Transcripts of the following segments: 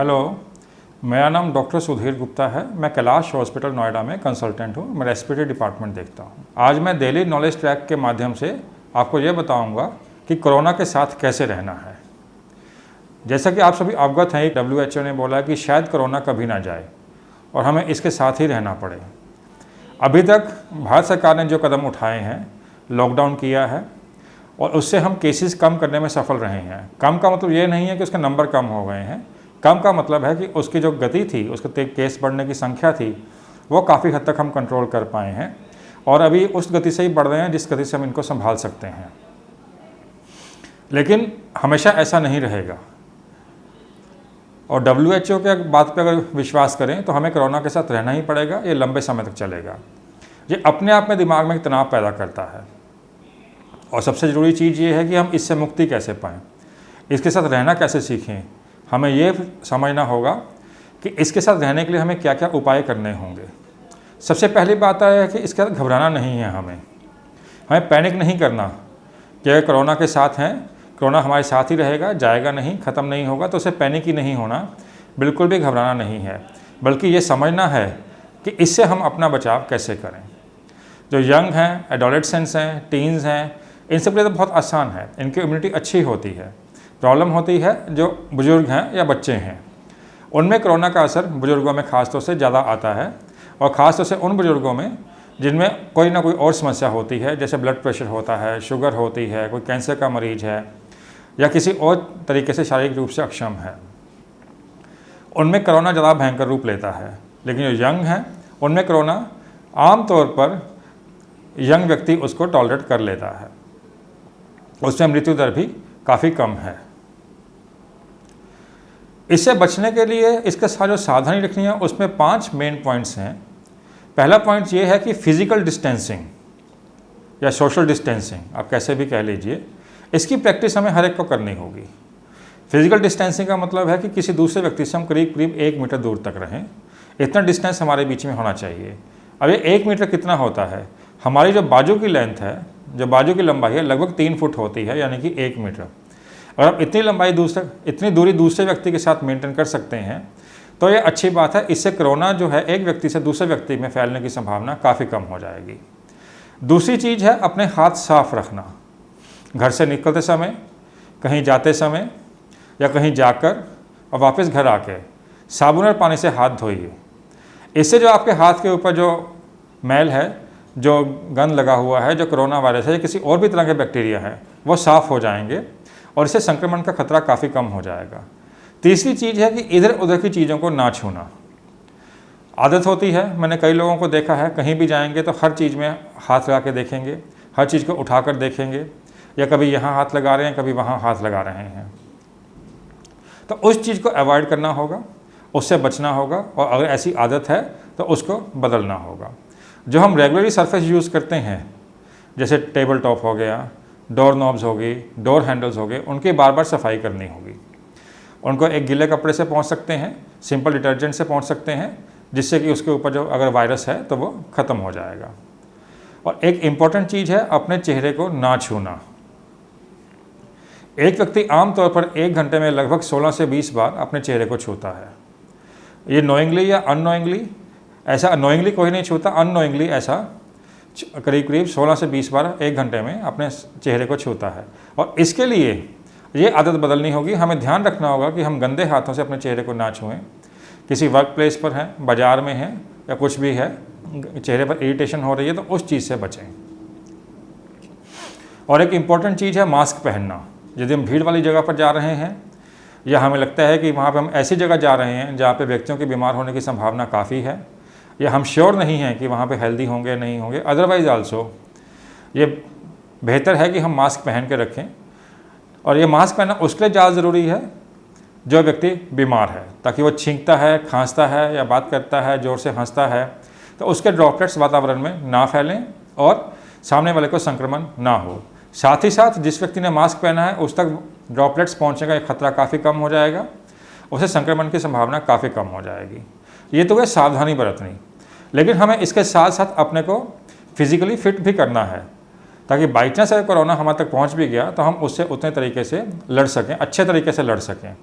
Hello, मेरा नाम doctor Sudhir Gupta है। मैं कैलाश हॉस्पिटल नोएडा में कंसल्टेंट हूँ। मैं रेस्पिरेटरी डिपार्टमेंट देखता हूँ। आज मैं डेली नॉलेज ट्रैक के माध्यम से आपको ये बताऊँगा कि कोरोना के साथ कैसे रहना है। जैसा कि आप सभी अवगत हैं, WHO ने बोला कि शायद कोरोना कभी ना जाए और हमें इसके साथ ही रहना पड़े। अभी तक भारत सरकार ने जो कदम उठाए हैं, लॉकडाउन किया है और उससे हम केसेस कम करने में सफल रहे हैं। कम का मतलब ये नहीं है कि उसके नंबर कम हो गए हैं। कम का मतलब है कि उसकी जो गति थी, उसके केस बढ़ने की संख्या थी, वो काफ़ी हद तक हम कंट्रोल कर पाए हैं और अभी उस गति से ही बढ़ रहे हैं जिस गति से हम इनको संभाल सकते हैं। लेकिन हमेशा ऐसा नहीं रहेगा और WHO के बात पर अगर विश्वास करें तो हमें कोरोना के साथ रहना ही पड़ेगा। ये लंबे समय तक चलेगा। ये अपने आप में दिमाग में एक तनाव पैदा करता है और सबसे ज़रूरी चीज़ ये है कि हम इससे मुक्ति कैसे पाएँ, इसके साथ रहना कैसे सीखें। हमें ये समझना होगा कि इसके साथ रहने के लिए हमें क्या क्या उपाय करने होंगे। सबसे पहली बात है कि इसके साथ घबराना नहीं है। हमें पैनिक नहीं करना कि अगर कोरोना के साथ हैं, कोरोना हमारे साथ ही रहेगा, जाएगा नहीं, ख़त्म नहीं होगा, तो उसे पैनिक ही नहीं होना, बिल्कुल भी घबराना नहीं है। बल्कि ये समझना है कि इससे हम अपना बचाव कैसे करें। जो यंग हैं, एडोलेसेंट्स हैं, टीन्स हैं, इन सब के लिए तो बहुत आसान है, इनकी इम्यूनिटी अच्छी होती है। प्रॉब्लम होती है जो बुज़ुर्ग हैं या बच्चे हैं, उनमें कोरोना का असर बुज़ुर्गों में ख़ास तौर से ज़्यादा आता है और ख़ास तौर से उन बुज़ुर्गों में जिनमें कोई ना कोई और समस्या होती है, जैसे ब्लड प्रेशर होता है, शुगर होती है, कोई कैंसर का मरीज़ है या किसी और तरीके से शारीरिक रूप से अक्षम है। उनमें कोरोना ज़्यादा भयंकर रूप लेता है। लेकिन जो यंग हैं, उनमें कोरोना आम तौर पर यंग व्यक्ति उसको टॉलरेट कर लेता है, उसमें मृत्यु दर भी काफ़ी कम है। इससे बचने के लिए इसके साथ जो सावधानी रखनी है, उसमें 5 मेन पॉइंट्स हैं। पहला पॉइंट ये है कि फिजिकल डिस्टेंसिंग या सोशल डिस्टेंसिंग, आप कैसे भी कह लीजिए, इसकी प्रैक्टिस हमें हर एक को करनी होगी। फिजिकल डिस्टेंसिंग का मतलब है कि किसी दूसरे व्यक्ति से हम करीब करीब 1 मीटर दूर तक रहें। इतना डिस्टेंस हमारे बीच में होना चाहिए। अब ये 1 मीटर कितना होता है? हमारी जो बाजू की लेंथ है, जो बाजू की लंबाई है, लगभग 3 फुट होती है, यानी कि 1 मीटर। अगर आप इतनी दूरी दूसरे व्यक्ति के साथ मेंटेन कर सकते हैं तो ये अच्छी बात है। इससे कोरोना जो है एक व्यक्ति से दूसरे व्यक्ति में फैलने की संभावना काफ़ी कम हो जाएगी। दूसरी चीज़ है अपने हाथ साफ रखना। घर से निकलते समय, कहीं जाते समय या कहीं जाकर और वापस घर आके साबुन और पानी से हाथ धोइए। इससे जो आपके हाथ के ऊपर जो मैल है, जो गंद लगा हुआ है, जो कोरोना वायरस है या किसी और भी तरह के बैक्टीरिया है, वो साफ़ हो जाएंगे और इससे संक्रमण का खतरा काफ़ी कम हो जाएगा। तीसरी चीज़ है कि इधर उधर की चीज़ों को ना छूना। आदत होती है, मैंने कई लोगों को देखा है, कहीं भी जाएंगे तो हर चीज़ में हाथ लगा के देखेंगे, हर चीज़ को उठाकर देखेंगे, या कभी यहाँ हाथ लगा रहे हैं, कभी वहाँ हाथ लगा रहे हैं। तो उस चीज़ को अवॉइड करना होगा, उससे बचना होगा और अगर ऐसी आदत है तो उसको बदलना होगा। जो हम रेगुलरली सरफेस यूज़ करते हैं, जैसे टेबल टॉप हो गया, डोर नॉब्स हो गई, डोर हैंडल्स हो गए, उनकी बार बार सफाई करनी होगी। उनको एक गीले कपड़े से पोंछ सकते हैं, सिंपल डिटर्जेंट से पोंछ सकते हैं, जिससे कि उसके ऊपर जो अगर वायरस है तो वो ख़त्म हो जाएगा। और एक इम्पॉर्टेंट चीज़ है अपने चेहरे को ना छूना। एक व्यक्ति आमतौर पर 1 घंटे में लगभग 16 से 20 बार अपने चेहरे को छूता है। ये नोइंगली या अननोइंगली, ऐसा अनोइंगली कोई नहीं छूता, अननोइंगली ऐसा करीब करीब 16 से 20 बार 1 घंटे में अपने चेहरे को छूता है। और इसके लिए ये आदत बदलनी होगी। हमें ध्यान रखना होगा कि हम गंदे हाथों से अपने चेहरे को ना छुएं। किसी वर्क प्लेस पर हैं, बाज़ार में हैं या कुछ भी है, चेहरे पर इरिटेशन हो रही है तो उस चीज़ से बचें। और एक इम्पॉर्टेंट चीज़ है मास्क पहनना। यदि हम भीड़ वाली जगह पर जा रहे हैं या हमें लगता है कि वहाँ पर हम ऐसी जगह जा रहे हैं जहाँ पर व्यक्तियों की बीमार होने की संभावना काफ़ी है, या हम श्योर नहीं हैं कि वहाँ पे हेल्दी होंगे नहीं होंगे, अदरवाइज़ आल्सो ये बेहतर है कि हम मास्क पहन के रखें। और ये मास्क पहनना उसके लिए ज़्यादा ज़रूरी है जो व्यक्ति बीमार है, ताकि वो छींकता है, खांसता है या बात करता है, ज़ोर से हंसता है, तो उसके ड्रॉपलेट्स वातावरण में ना फैलें और सामने वाले को संक्रमण ना हो। साथ ही साथ जिस व्यक्ति ने मास्क पहना है उस तक ड्रॉपलेट्स पहुँचने का खतरा काफ़ी कम हो जाएगा, उसे संक्रमण की संभावना काफ़ी कम हो जाएगी। ये तो है सावधानी बरतनी। लेकिन हमें इसके साथ साथ अपने को फिज़िकली फिट भी करना है, ताकि बाई चांस अगर कोरोना हमारे तक पहुंच भी गया तो हम उससे उतने तरीके से लड़ सकें, अच्छे तरीके से लड़ सकें।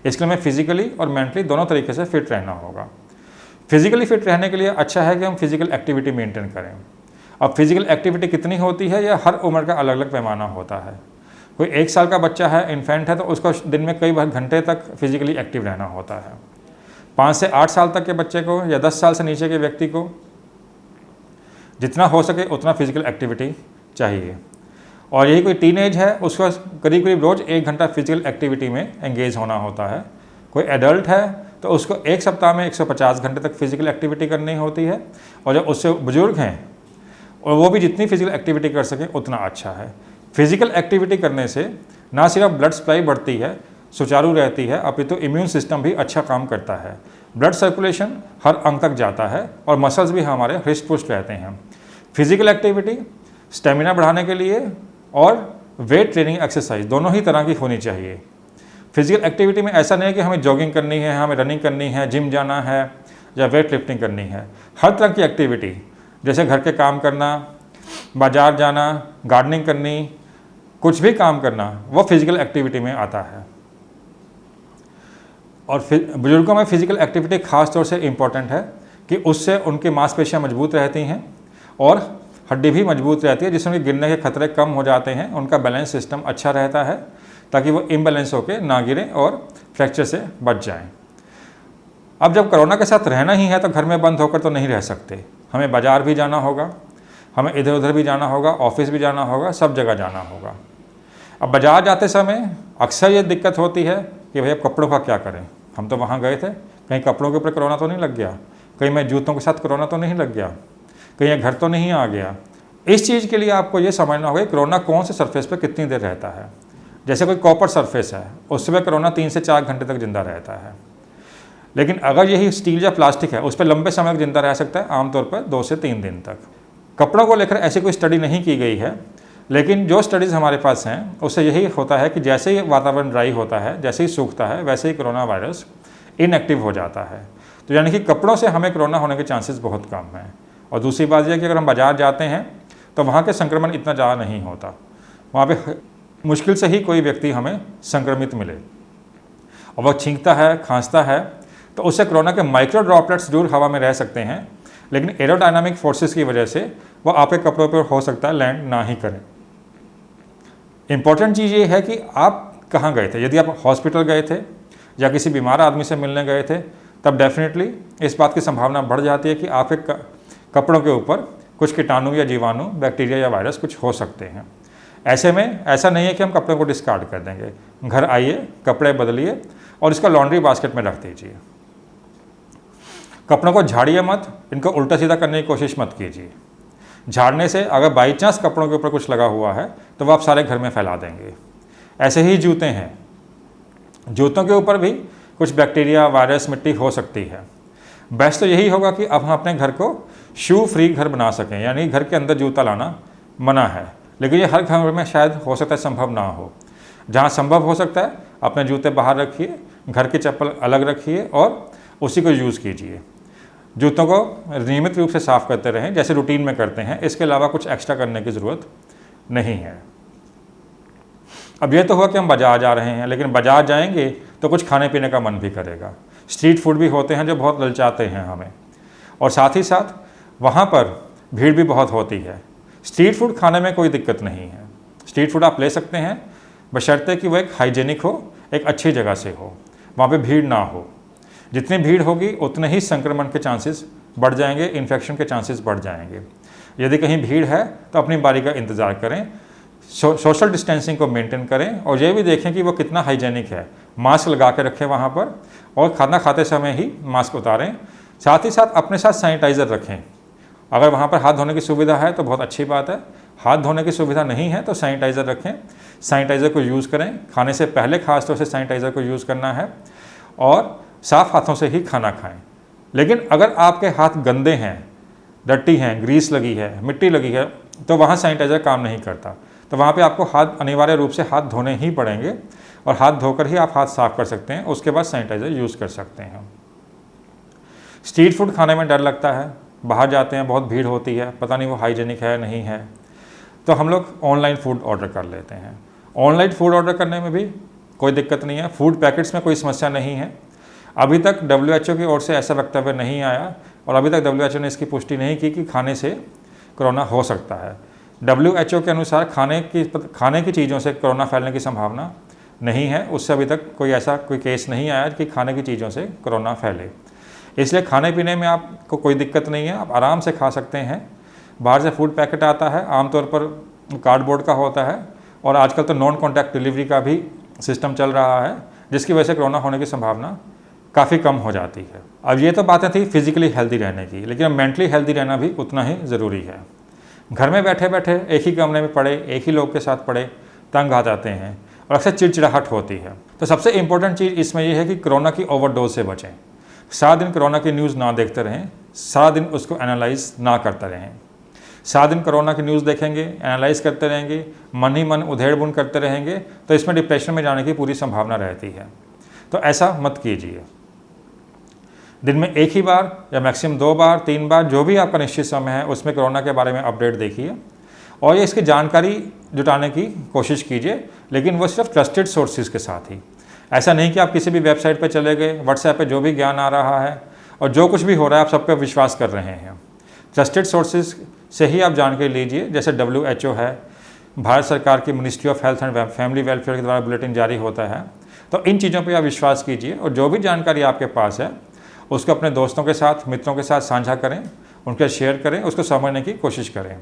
इसके लिए हमें फिजिकली और मेंटली दोनों तरीके से फिट रहना होगा। फिजिकली फिट रहने के लिए अच्छा है कि हम फिजिकल एक्टिविटी मेंटेन करें। अब फिजिकल एक्टिविटी कितनी होती है, यह हर उम्र का अलग अलग पैमाना होता है। कोई 1 साल का बच्चा है, इन्फेंट है, तो उसको दिन में कई बार घंटे तक फिजिकली एक्टिव रहना होता है। 5 से 8 साल तक के बच्चे को या 10 साल से नीचे के व्यक्ति को जितना हो सके उतना फिजिकल एक्टिविटी चाहिए। और यही कोई टीनेज है, उसको करीब करीब रोज़ 1 घंटा फिजिकल एक्टिविटी में एंगेज होना होता है। कोई एडल्ट है तो उसको 1 सप्ताह में 150 घंटे तक फिजिकल एक्टिविटी करनी होती है। और जब उससे बुजुर्ग हैं और वो भी जितनी फिजिकल एक्टिविटी कर सकें उतना अच्छा है। फिजिकल एक्टिविटी करने से ना सिर्फ ब्लड सप्लाई बढ़ती है, सुचारू रहती है, अपितु इम्यून सिस्टम भी अच्छा काम करता है। ब्लड सर्कुलेशन हर अंग तक जाता है और मसल्स भी हमारे हृष्ट पुष्ट रहते हैं। फिजिकल एक्टिविटी स्टेमिना बढ़ाने के लिए और वेट ट्रेनिंग एक्सरसाइज दोनों ही तरह की होनी चाहिए। फिजिकल एक्टिविटी में ऐसा नहीं है कि हमें जॉगिंग करनी है, हमें रनिंग करनी है, जिम जाना है या वेट लिफ्टिंग करनी है। हर तरह की एक्टिविटी, जैसे घर के काम करना, बाजार जाना, गार्डनिंग करनी, कुछ भी काम करना, वो फिजिकल एक्टिविटी में आता है। और बुजुर्गों में फिजिकल एक्टिविटी खास तौर से इम्पॉर्टेंट है कि उससे उनकी मांसपेशियां मजबूत रहती हैं और हड्डी भी मजबूत रहती है, जिससे उनके गिरने के खतरे कम हो जाते हैं। उनका बैलेंस सिस्टम अच्छा रहता है ताकि वो इम्बैलेंस होकर ना गिरें और फ्रैक्चर से बच जाएं। अब जब कोरोना के साथ रहना ही है तो घर में बंद होकर तो नहीं रह सकते। हमें बाज़ार भी जाना होगा, हमें इधर उधर भी जाना होगा, ऑफिस भी जाना होगा, सब जगह जाना होगा। अब बाज़ार जाते समय अक्सर ये दिक्कत होती है कि भाई अब कपड़ों का क्या करें। हम तो वहाँ गए थे, कहीं कपड़ों के ऊपर कोरोना तो नहीं लग गया, कहीं मैं जूतों के साथ कोरोना तो नहीं लग गया, कहीं घर तो नहीं आ गया। इस चीज़ के लिए आपको ये समझना होगा कि कोरोना कौन से सरफेस पे कितनी देर रहता है। जैसे कोई कॉपर सरफेस है, उस पर कोरोना 3 से 4 घंटे तक जिंदा रहता है। लेकिन अगर यही स्टील या प्लास्टिक है, उस पर लंबे समय तक जिंदा रह सकता है, आमतौर पर 2 से 3 दिन तक। कपड़ों को लेकर ऐसी कोई स्टडी नहीं की गई है, लेकिन जो स्टडीज़ हमारे पास हैं उससे यही होता है कि जैसे ही वातावरण ड्राई होता है, जैसे ही सूखता है, वैसे ही कोरोना वायरस इनएक्टिव हो जाता है। तो यानी कि कपड़ों से हमें कोरोना होने के चांसेस बहुत कम हैं। और दूसरी बात यह है कि अगर हम बाज़ार जाते हैं तो वहाँ के संक्रमण इतना ज़्यादा नहीं होता, वहाँ पे मुश्किल से ही कोई व्यक्ति हमें संक्रमित मिले। और वह छींकता है, खांसता है, तो उससे कोरोना के माइक्रो ड्रॉपलेट्स दूर हवा में रह सकते हैं, लेकिन एरोडायनामिक फोर्सेस की वजह से वह आपके कपड़ों पर हो सकता है लैंड ना ही करें। इंपॉर्टेंट चीज़ ये है कि आप कहाँ गए थे। यदि आप हॉस्पिटल गए थे या किसी बीमार आदमी से मिलने गए थे, तब डेफिनेटली इस बात की संभावना बढ़ जाती है कि आपके कपड़ों के ऊपर कुछ कीटाणु या जीवाणु, बैक्टीरिया या वायरस कुछ हो सकते हैं। ऐसे में ऐसा नहीं है कि हम कपड़ों को डिस्कार्ड कर देंगे। घर आइए, कपड़े बदलिए और इसको लॉन्ड्री बास्केट में रख दीजिए। कपड़ों को झाड़िए मत, इनको उल्टा सीधा करने की कोशिश मत कीजिए। झाड़ने से अगर बाई चांस कपड़ों के ऊपर कुछ लगा हुआ है तो वो आप सारे घर में फैला देंगे। ऐसे ही जूते हैं, जूतों के ऊपर भी कुछ बैक्टीरिया, वायरस, मिट्टी हो सकती है। बेस्ट तो यही होगा कि अब हम अपने घर को शू फ्री घर बना सकें, यानी घर के अंदर जूता लाना मना है, लेकिन ये हर घर में शायद हो सकता है संभव ना हो। जहाँ संभव हो सकता है अपने जूते बाहर रखिए, घर की चप्पल अलग रखिए और उसी को यूज़ कीजिए। जूतों को नियमित रूप से साफ़ करते रहें जैसे रूटीन में करते हैं, इसके अलावा कुछ एक्स्ट्रा करने की ज़रूरत नहीं है। अब ये तो हुआ कि हम बाज़ार जा रहे हैं, लेकिन बाज़ार जाएंगे तो कुछ खाने पीने का मन भी करेगा। स्ट्रीट फूड भी होते हैं जो बहुत ललचाते हैं हमें, और साथ ही साथ वहाँ पर भीड़ भी बहुत होती है। स्ट्रीट फूड खाने में कोई दिक्कत नहीं है, स्ट्रीट फूड आप ले सकते हैं, बशर्ते कि वो एक हाइजेनिक हो, एक अच्छी जगह से हो, वहाँ पे भीड़ ना हो। जितनी भीड़ होगी उतने ही संक्रमण के चांसेस बढ़ जाएंगे, इन्फेक्शन के चांसेस बढ़ जाएंगे। यदि कहीं भीड़ है तो अपनी बारी का इंतज़ार करें, सोशल डिस्टेंसिंग को मेंटेन करें और ये भी देखें कि वो कितना हाइजेनिक है। मास्क लगा के रखें वहाँ पर और खाना खाते समय ही मास्क उतारें। साथ ही साथ अपने साथ सैनिटाइज़र रखें। अगर वहाँ पर हाथ धोने की सुविधा है तो बहुत अच्छी बात है, हाथ धोने की सुविधा नहीं है तो सैनिटाइज़र रखें। सैनिटाइज़र को यूज़ करें, खाने से पहले खास तौर से सैनिटाइज़र को यूज़ करना है और साफ़ हाथों से ही खाना खाएं। लेकिन अगर आपके हाथ गंदे हैं, डट्टी हैं, ग्रीस लगी है, मिट्टी लगी है, तो वहाँ सैनिटाइज़र काम नहीं करता। तो वहाँ पे आपको हाथ अनिवार्य रूप से हाथ धोने ही पड़ेंगे और हाथ धोकर ही आप हाथ साफ़ कर सकते हैं, उसके बाद सैनिटाइज़र यूज़ कर सकते हैं। स्ट्रीट फूड खाने में डर लगता है, बाहर जाते हैं बहुत भीड़ होती है, पता नहीं वो हाइजेनिक है नहीं है, तो हम लोग ऑनलाइन फूड ऑर्डर कर लेते हैं। ऑनलाइन फूड ऑर्डर करने में भी कोई दिक्कत नहीं है। फूड पैकेट्स में कोई समस्या नहीं है। अभी तक WHO की ओर से ऐसा वक्तव्य नहीं आया और अभी तक WHO ने इसकी पुष्टि नहीं की कि खाने से कोरोना हो सकता है। WHO के अनुसार खाने की चीज़ों से कोरोना फैलने की संभावना नहीं है। उससे अभी तक कोई केस नहीं आया कि खाने की चीज़ों से कोरोना फैले। इसलिए खाने पीने में आपको कोई दिक्कत नहीं है, आप आराम से खा सकते हैं। बाहर से फूड पैकेट आता है, आमतौर पर कार्डबोर्ड का होता है और आजकल तो नॉन कॉन्टैक्ट डिलीवरी का भी सिस्टम चल रहा है, जिसकी वजह से कोरोना होने की संभावना काफ़ी कम हो जाती है। अब ये तो बातें थी फिजिकली हेल्दी रहने की, लेकिन अब मेंटली हेल्दी रहना भी उतना ही ज़रूरी है। घर में बैठे बैठे एक ही कमरे में पड़े, एक ही लोग के साथ पड़े, तंग आ जाते हैं और अक्सर चिड़चिड़ाहट होती है। तो सबसे इम्पोर्टेंट चीज़ इसमें यह है कि कोरोना की ओवरडोज से बचें। सारा दिन कोरोना की न्यूज़ ना देखते रहें, सारा दिन उसको एनालाइज ना करते रहें। सारा दिन कोरोना की न्यूज़ देखेंगे, एनालाइज करते रहेंगे, मन ही मन उधेड़-बुन करते रहेंगे, तो इसमें डिप्रेशन में जाने की पूरी संभावना रहती है। तो ऐसा मत कीजिए। दिन में एक ही बार या मैक्सिमम 2 बार 3 बार, जो भी आपका निश्चित समय है, उसमें कोरोना के बारे में अपडेट देखिए और ये इसकी जानकारी जुटाने की कोशिश कीजिए, लेकिन वो सिर्फ ट्रस्टेड सोर्सेज के साथ ही। ऐसा नहीं कि आप किसी भी वेबसाइट पर चले गए, व्हाट्सएप पे जो भी ज्ञान आ रहा है और जो कुछ भी हो रहा है आप सब पे विश्वास कर रहे हैं। ट्रस्टेड सोर्सेज से ही आप जानकारी लीजिए। जैसे WHO है, भारत सरकार की ministry of health and family welfare के द्वारा बुलेटिन जारी होता है, तो इन चीज़ों पे आप विश्वास कीजिए और जो भी जानकारी आपके पास है उसको अपने दोस्तों के साथ, मित्रों के साथ साझा करें, उनके शेयर करें, उसको समझने की कोशिश करें।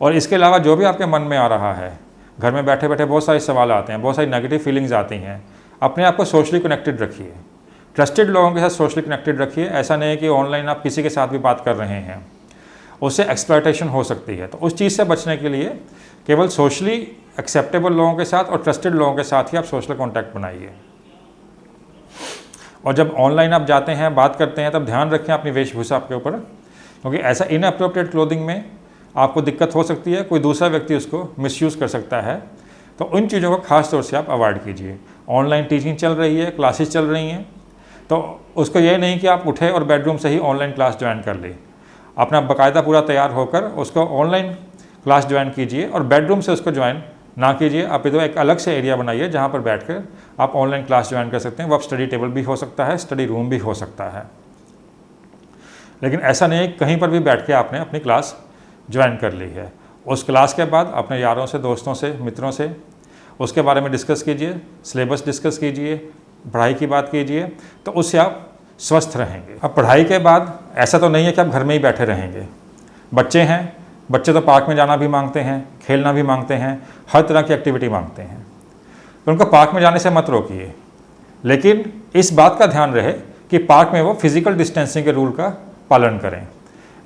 और इसके अलावा जो भी आपके मन में आ रहा है, घर में बैठे बैठे बहुत सारे सवाल आते हैं, बहुत सारी नेगेटिव फीलिंग्स आती हैं, अपने आप को सोशली कनेक्टेड रखिए, ट्रस्टेड लोगों के साथ सोशली कनेक्टेड रखिए। ऐसा नहीं है कि ऑनलाइन आप किसी के साथ भी बात कर रहे हैं, उससे एक्सप्लॉयटेशन हो सकती है। तो उस चीज़ से बचने के लिए केवल सोशली एक्सेप्टेबल लोगों के साथ और ट्रस्टेड लोगों के साथ ही आप सोशल कॉन्टैक्ट बनाइए। और जब ऑनलाइन आप जाते हैं, बात करते हैं, तब ध्यान रखें अपनी वेशभूषा के ऊपर, क्योंकि ऐसा इनअप्रोप्रिएट क्लोथिंग में आपको दिक्कत हो सकती है, कोई दूसरा व्यक्ति उसको मिसयूज़ कर सकता है। तो उन चीज़ों को खास तौर से आप अवॉइड कीजिए। ऑनलाइन टीचिंग चल रही है, क्लासेस चल रही हैं, तो उसको ये नहीं कि आप उठे और बेडरूम से ही ऑनलाइन क्लास ज्वाइन कर ले। अपना बाकायदा पूरा तैयार होकर उसको ऑनलाइन क्लास ज्वाइन कीजिए और बेडरूम से उसको ज्वाइन ना कीजिए। आप तो एक अलग से एरिया बनाइए जहाँ पर बैठकर आप ऑनलाइन क्लास ज्वाइन कर सकते हैं। वो आप स्टडी टेबल भी हो सकता है, स्टडी रूम भी हो सकता है, लेकिन ऐसा नहीं है कहीं पर भी बैठ के आपने अपनी क्लास ज्वाइन कर ली है। उस क्लास के बाद अपने यारों से, दोस्तों से, मित्रों से उसके बारे में डिस्कस कीजिए, सिलेबस डिस्कस कीजिए, पढ़ाई की बात कीजिए, तो उससे आप स्वस्थ रहेंगे। अब पढ़ाई के बाद ऐसा तो नहीं है कि आप घर में ही बैठे रहेंगे। बच्चे हैं, बच्चे तो पार्क में जाना भी मांगते हैं, खेलना भी मांगते हैं, हर तरह की एक्टिविटी मांगते हैं, तो उनको पार्क में जाने से मत रोकिए। लेकिन इस बात का ध्यान रहे कि पार्क में वो फिजिकल डिस्टेंसिंग के रूल का पालन करें।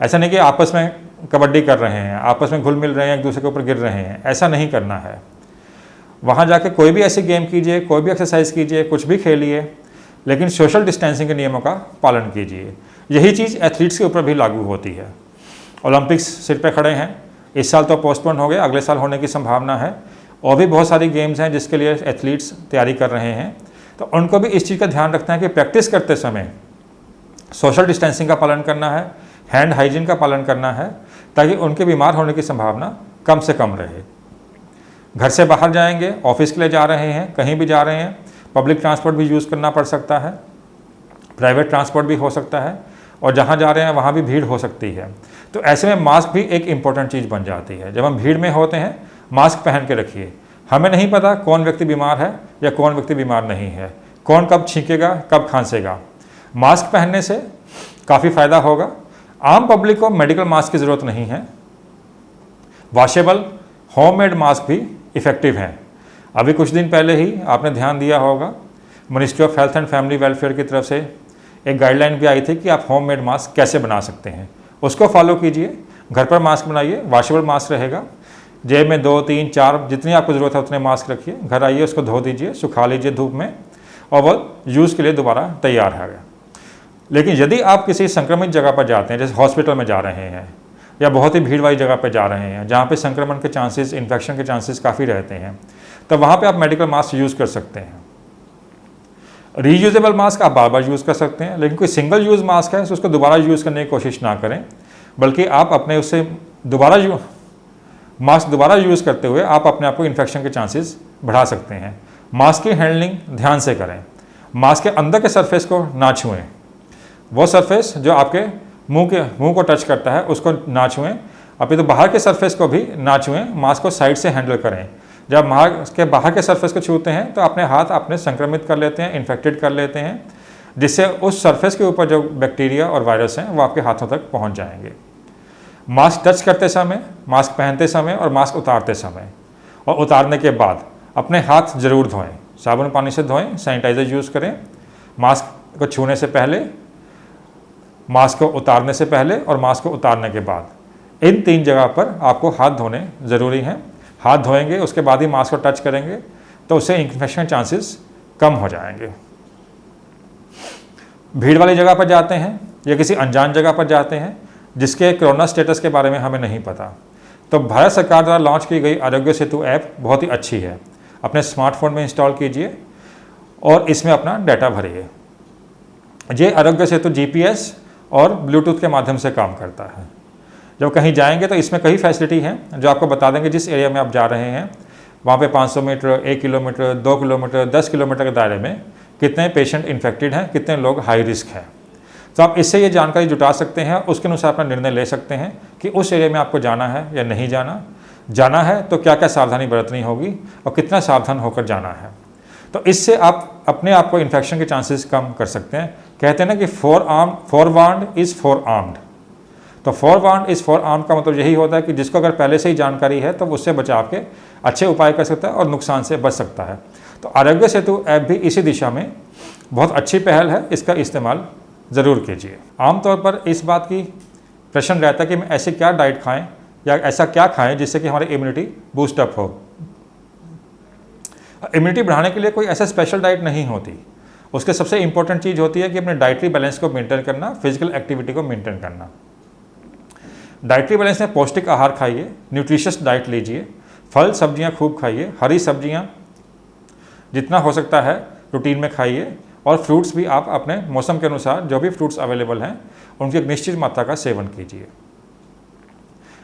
ऐसा नहीं कि आपस में कबड्डी कर रहे हैं, आपस में घुल मिल रहे हैं, एक दूसरे के ऊपर गिर रहे हैं, ऐसा नहीं करना है। वहाँ जाके कोई भी ऐसी गेम कीजिए, कोई भी एक्सरसाइज कीजिए, कुछ भी खेलिए, लेकिन सोशल डिस्टेंसिंग के नियमों का पालन कीजिए। यही चीज़ एथलीट्स के ऊपर भी लागू होती है। ओलंपिक्स सिर पे खड़े हैं, इस साल तो पोस्टपोन हो गए, अगले साल होने की संभावना है, और भी बहुत सारी गेम्स हैं जिसके लिए एथलीट्स तैयारी कर रहे हैं। तो उनको भी इस चीज़ का ध्यान रखना है कि प्रैक्टिस करते समय सोशल डिस्टेंसिंग का पालन करना है, हैंड हाइजीन का पालन करना है, ताकि उनके बीमार होने की संभावना कम से कम रहे। घर से बाहर जाएंगे, ऑफिस के लिए जा रहे हैं, कहीं भी जा रहे हैं, पब्लिक ट्रांसपोर्ट भी यूज़ करना पड़ सकता है, प्राइवेट ट्रांसपोर्ट भी हो सकता है, और जहाँ जा रहे हैं वहाँ भी भीड़ हो सकती है। तो ऐसे में मास्क भी एक इम्पॉर्टेंट चीज़ बन जाती है। जब हम भीड़ में होते हैं, मास्क पहन के रखिए। हमें नहीं पता कौन व्यक्ति बीमार है या कौन व्यक्ति बीमार नहीं है, कौन कब छींकेगा, कब खांसेगा। मास्क पहनने से काफ़ी फ़ायदा होगा। आम पब्लिक को मेडिकल मास्क की ज़रूरत नहीं है, वॉशेबल होममेड मास्क भी इफ़ेक्टिव हैं। अभी कुछ दिन पहले ही आपने ध्यान दिया होगा, ministry of health and family welfare की तरफ से एक गाइडलाइन भी आई थी कि आप होममेड मास्क कैसे बना सकते हैं। उसको फॉलो कीजिए, घर पर मास्क बनाइए, वॉशेबल मास्क रहेगा, जेब में 2, 3, 4 जितनी आपको ज़रूरत है उतने मास्क रखिए, घर आइए उसको धो दीजिए, सुखा लीजिए धूप में, और वो यूज़ के लिए दोबारा तैयार है। लेकिन यदि आप किसी संक्रमित जगह पर जाते हैं, जैसे हॉस्पिटल में जा रहे हैं या बहुत ही भीड़ वाली जगह पर जा रहे हैं जहाँ पे संक्रमण के चांसेस, इन्फेक्शन के चांसेस काफ़ी रहते हैं, तो वहाँ पे आप मेडिकल मास्क यूज़ कर सकते हैं। रीयूजेबल मास्क आप बार बार यूज़ कर सकते हैं, लेकिन कोई सिंगल यूज़ मास्क है तो उसको दोबारा यूज़ करने की कोशिश ना करें, बल्कि आप अपने उससे मास्क दोबारा यूज़ करते हुए आप अपने आप को इन्फेक्शन के चांसेस बढ़ा सकते हैं। मास्क की हैंडलिंग ध्यान से करें। मास्क के अंदर के सरफेस को ना छुएं। वो सरफेस जो आपके मुंह को टच करता है उसको ना छुएं। अभी तो बाहर के सरफेस को भी ना छुएं। मास्क को साइड से हैंडल करें। जब मास्क के बाहर के सरफेस को छूते हैं तो अपने हाथ अपने संक्रमित कर लेते हैं, इन्फेक्टेड कर लेते हैं, जिससे उस सरफेस के ऊपर जो बैक्टीरिया और वायरस हैं वो आपके हाथों तक पहुंच जाएंगे। मास्क टच करते समय, मास्क पहनते समय और मास्क उतारते समय और उतारने के बाद अपने हाथ जरूर धोएं। साबुन पानी से धोएं, सैनिटाइज़र यूज़ करें। मास्क को छूने से पहले, मास्क को उतारने से पहले और मास्क को उतारने के बाद, इन 3 जगह पर आपको हाथ धोने ज़रूरी हैं। हाथ धोएंगे उसके बाद ही मास्क को टच करेंगे तो उससे इन्फेक्शन चांसेस कम हो जाएंगे। भीड़ वाली जगह पर जाते हैं या किसी अनजान जगह पर जाते हैं जिसके कोरोना स्टेटस के बारे में हमें नहीं पता, तो भारत सरकार द्वारा लॉन्च की गई आरोग्य सेतु ऐप बहुत ही अच्छी है। अपने स्मार्टफोन में इंस्टॉल कीजिए और इसमें अपना डाटा भरिए। ये आरोग्य सेतु जीपीएस और ब्लूटूथ के माध्यम से काम करता है। जब कहीं जाएंगे तो इसमें कई फैसिलिटी हैं जो आपको बता देंगे जिस एरिया में आप जा रहे हैं वहाँ पे 500 मीटर, 1 किलोमीटर, 2 किलोमीटर, 10 किलोमीटर के दायरे में कितने पेशेंट इन्फेक्टेड हैं, कितने लोग हाई रिस्क हैं। तो आप इससे ये जानकारी जुटा सकते हैं, उसके अनुसार अपना निर्णय ले सकते हैं कि उस एरिया में आपको जाना है या नहीं जाना। जाना है तो क्या क्या सावधानी बरतनी होगी और कितना सावधान होकर जाना है। तो इससे आप अपने आप को इन्फेक्शन के चांसेस कम कर सकते हैं। कहते हैं ना कि फोरवार्न्ड इज़ फोरआर्म्ड। तो फोरवार्न्ड इज़ फोरआर्म्ड का मतलब यही होता है कि जिसको अगर पहले से ही जानकारी है तो उससे बचाव के अच्छे उपाय कर सकता है और नुकसान से बच सकता है। तो आरोग्य सेतु ऐप भी इसी दिशा में बहुत अच्छी पहल है, इसका इस्तेमाल ज़रूर कीजिए। आमतौर पर इस बात की प्रश्न रहता है कि हम ऐसे क्या डाइट खाएं या ऐसा क्या खाएं जिससे कि हमारी इम्यूनिटी बूस्टअप हो। इम्यूनिटी बढ़ाने के लिए कोई ऐसा स्पेशल डाइट नहीं होती। उसके सबसे इंपॉर्टेंट चीज़ होती है कि अपने डाइटरी बैलेंस को मेंटेन करना, फिजिकल एक्टिविटी को मेंटेन करना। डाइटरी बैलेंस में पौष्टिक आहार खाइए, न्यूट्रिशियस डाइट लीजिए, फल सब्जियां खूब खाइए, हरी सब्जियां जितना हो सकता है रूटीन में खाइए और फ्रूट्स भी आप अपने मौसम के अनुसार जो भी फ्रूट्स अवेलेबल हैं उनकी एक निश्चित मात्रा का सेवन कीजिए।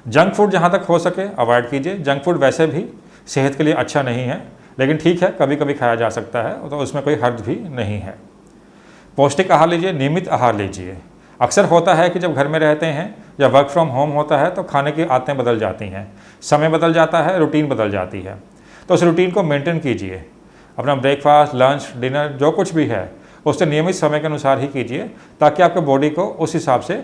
जंक फूड जहाँ तक हो सके अवॉइड कीजिए। जंक फूड वैसे भी सेहत के लिए अच्छा नहीं है, लेकिन ठीक है कभी कभी खाया जा सकता है तो उसमें कोई हर्ज भी नहीं है। पौष्टिक आहार लीजिए, नियमित आहार लीजिए। अक्सर होता है कि जब घर में रहते हैं या वर्क फ्रॉम होम होता है तो खाने की आदतें बदल जाती हैं, समय बदल जाता है, रूटीन बदल जाती है। तो उस रूटीन को मेंटेन कीजिए। अपना ब्रेकफास्ट, लंच, डिनर जो कुछ भी है उससे नियमित समय के अनुसार ही कीजिए ताकि आपके बॉडी को उस हिसाब से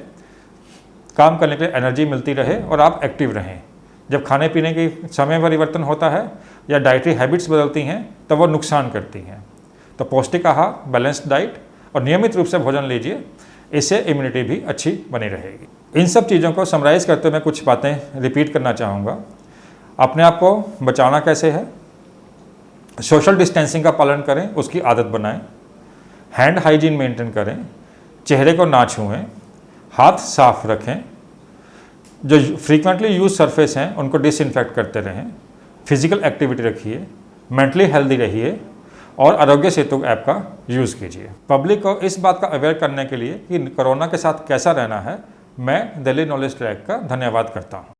काम करने के लिए एनर्जी मिलती रहे और आप एक्टिव रहें। जब खाने पीने की समय परिवर्तन होता है या डाइटरी हैबिट्स बदलती हैं तब वो नुकसान करती हैं। तो पौष्टिक आहार, बैलेंस्ड डाइट और नियमित रूप से भोजन लीजिए, इससे इम्यूनिटी भी अच्छी बनी रहेगी। इन सब चीज़ों को समराइज़ करते हुए मैं कुछ बातें रिपीट करना चाहूँगा। अपने आप को बचाना कैसे है? सोशल डिस्टेंसिंग का पालन करें, उसकी आदत बनाएं। हैंड हाइजीन मेंटेन करें। चेहरे को ना छुएं। हाथ साफ रखें। जो फ्रीक्वेंटली यूज सरफेस हैं उनको डिसइंफेक्ट करते रहें। फिजिकल एक्टिविटी रखिए। मेंटली हेल्दी रहिए और आरोग्य सेतु ऐप का यूज़ कीजिए। पब्लिक को इस बात का अवेयर करने के लिए कि कोरोना के साथ कैसा रहना है, मैं दिल्ली नॉलेज ट्रैक का धन्यवाद करता हूँ।